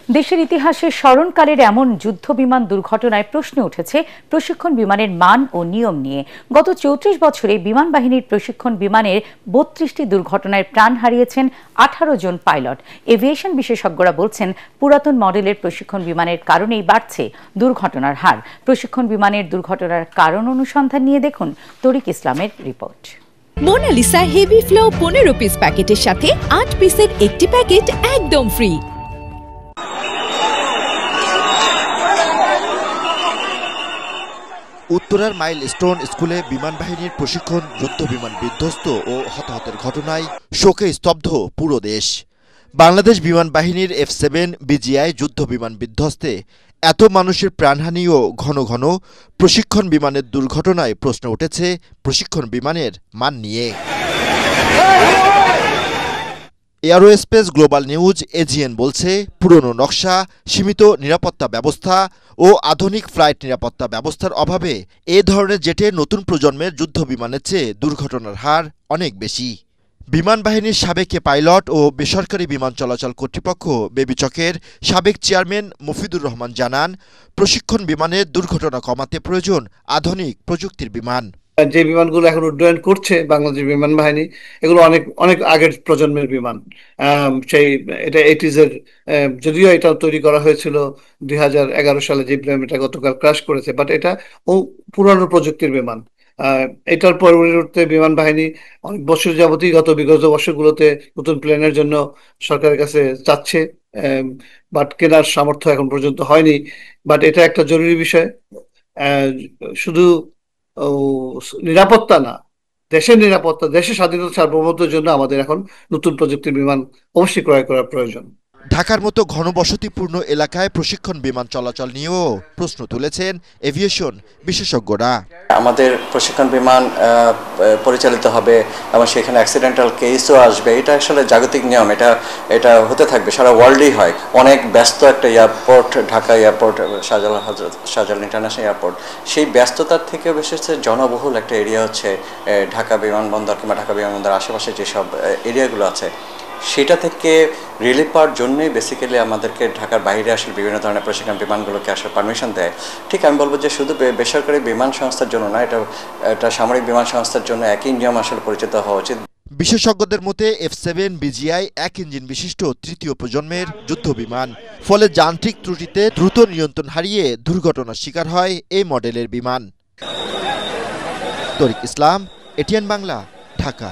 দেশের ইতিহাসে স্মরণকালের এমন যুদ্ধ বিমান দুর্ঘটনায় প্রশ্ন উঠেছে প্রশিক্ষণ বিমানের মান ও নিয়ম নিয়ে। গত ৩৪ বছরে বিমান বাহিনীর প্রশিক্ষণ বিমানের ৩২টি দুর্ঘটনায় প্রাণ হারিয়েছেন ১৮ জন পাইলট। এভিয়েশন বিশেষজ্ঞরা বলছেন, পুরাতন মডেলের প্রশিক্ষণ বিমানের কারণেই বাড়ছে দুর্ঘটনার হার। প্রশিক্ষণ বিমানের দুর্ঘটনার কারণ অনুসন্ধান নিয়ে দেখুন তরিক ইসলামের report. Monalisa heavy flow ১৫ piece প্যাকেটের সাথে ৮ পিসের একটি প্যাকেট একদম ফ্রি। উত্তরার মাইলস্টোন স্কুলে বিমান বাহিনীর প্রশিক্ষণ যুদ্ধ বিমান বিধ্বস্ত ও হতাহতের ঘটনায় শোকে স্তব্ধ পুরো দেশ। বাংলাদেশ বিমান বাহিনীর F-7 BGI যুদ্ধ বিমান বিধ্বস্তে এত মানুষের প্রাণহানি ও ঘন ঘন প্রশিক্ষণ বিমানের দুর্ঘটনায় প্রশ্ন উঠেছে প্রশিক্ষণ বিমানের মান নিয়ে। এয়ারোস্পেস গ্লোবাল নিউজ AGN বলছে, পুরনো নকশা, সীমিত নিরাপত্তা ব্যবস্থা ও আধুনিক ফ্লাইট নিরাপত্তা ব্যবস্থার অভাবে এ ধরনের জেটে নতুন প্রজন্মের যুদ্ধ বিমানের চেয়ে দুর্ঘটনার হার অনেক বেশি। বিমান বাহিনীর সাবেক পাইলট ও বেসরকারি বিমান চলাচল কর্তৃপক্ষ বেবিচকের সাবেক চেয়ারম্যান মফিদুর রহমান জানান, প্রশিক্ষণ বিমানের দুর্ঘটনা কমাতে প্রয়োজন আধুনিক প্রযুক্তির বিমান। যে বিমানগুলো এখন উড্ডয়ন করছে বাংলাদেশ বিমান বাহিনী, এগুলো অনেক অনেক আগের প্রজন্মের বিমান। সেই এটা 80s এর, যদিও এটা তৈরি করা হয়েছিল 2011 সালে, যে প্লেনটা গতকাল ক্র্যাশ করেছে, বাট এটা পুরানো প্রযুক্তির বিমান। এটার পরিবর্তে বিমান বাহিনী অনেক বছর যাবতই বিগত বছরগুলোতে নতুন প্লেনের জন্য সরকারের কাছে চাচ্ছে, বাট কেনার সামর্থ্য এখন পর্যন্ত হয়নি। বাট এটা একটা জরুরি বিষয়। শুধু নিরাপত্তা না, দেশের নিরাপত্তা, দেশের স্বাধীনতা সার্বভৌমত্বের জন্য আমাদের এখন নতুন প্রযুক্তির বিমান অবশ্যই ক্রয় করা প্রয়োজন। ঢাকার মতো ঘনবসতিপূর্ণ এলাকায় প্রশিক্ষণ বিমান চলাচল নিয়েও প্রশ্ন তুলেছেন এভিয়েশন বিশেষজ্ঞরা। আমাদের প্রশিক্ষণ বিমান পরিচালিত হবে এবং সেখানে অ্যাক্সিডেন্টাল কেসও আসবে, এটা আসলে জাগতিক নিয়ম, এটা হতে থাকবে, সারা ওয়ার্ল্ডেই হয়। অনেক ব্যস্ত একটা airport, Dhaka airport, Shahjalal international airport, সেই ব্যস্ততার থেকে বিশেষ জনবহুল একটা এরিয়া হচ্ছে ঢাকা বিমানবন্দর কিংবা ঢাকা বিমানবন্দর আশেপাশে যেসব এরিয়াগুলো আছে, সেটা থেকে রিলিফ পাওয়ার জন্যই বেসিক্যালি আমাদেরকে ঢাকার বাইরে আসলে বিভিন্ন ধরনের প্রশিক্ষণ বিমানগুলোকে আসলে পারমিশন দেয়। ঠিক আমি বলবো যে শুধু বেসরকারি বিমান সংস্থার জন্য না, এটা সামরিক বিমান সংস্থার জন্য একই নিয়ম আসলে পরিচিত হওয়া উচিত। বিশেষজ্ঞদের মতে F-7 BGI এক ইঞ্জিন বিশিষ্ট তৃতীয় প্রজন্মের যুদ্ধ বিমান, ফলে যান্ত্রিক ত্রুটিতে দ্রুত নিয়ন্ত্রণ হারিয়ে দুর্ঘটনার শিকার হয় এই মডেলের বিমান। তরিক ইসলাম, ATN বাংলা, ঢাকা।